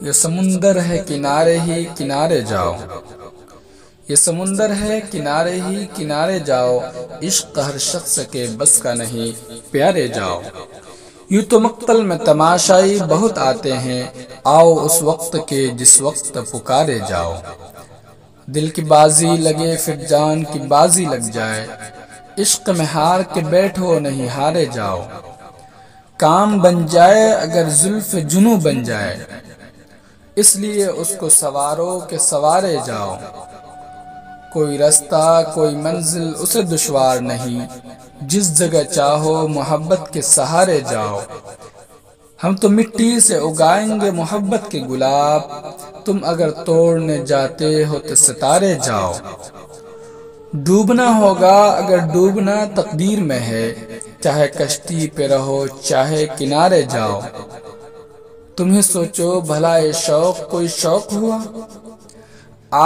یہ سمندر ہے کنارے ہی کنارے جاؤ، یہ سمندر ہے کنارے ہی کنارے جاؤ، عشق ہر شخص کے بس کا نہیں پیارے جاؤ۔ یوں تو مقتل میں تماشائی بہت آتے ہیں، آؤ اس وقت کے جس وقت پکارے جاؤ۔ دل کی بازی لگے پھر جان کی بازی لگ جائے، عشق میں ہار کے بیٹھو نہیں ہارے جاؤ۔ کام بن جائے اگر زلف جنوں بن جائے، اس لیے اس کو سوارو کہ سوارے جاؤ۔ کوئی رستہ کوئی منزل اسے دشوار نہیں، جس جگہ چاہو محبت کے سہارے جاؤ۔ ہم تو مٹی سے اگائیں گے محبت کے گلاب، تم اگر توڑنے جاتے ہو تو ستارے جاؤ۔ ڈوبنا ہوگا اگر ڈوبنا تقدیر میں ہے، چاہے کشتی پہ رہو چاہے کنارے جاؤ۔ تمہیں سوچو بھلا یہ شوق کوئی شوق ہوا،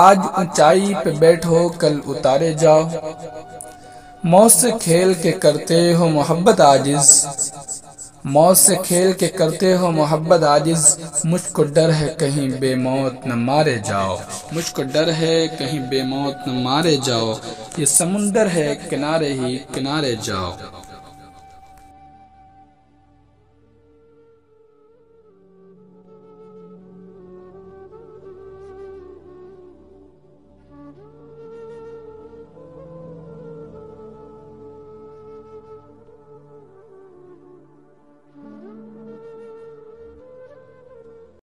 آج اونچائی پہ بیٹھو کل اتارے جاؤ۔ موت سے کھیل کے کرتے ہو محبت عاجز، موت سے کھیل کے کرتے ہو محبت عاجز، مجھ کو ڈر ہے کہیں بے موت نہ مارے جاؤ، مجھ کو ڈر ہے کہیں بے موت نہ مارے جاؤ۔ یہ سمندر ہے کنارے ہی کنارے جاؤ۔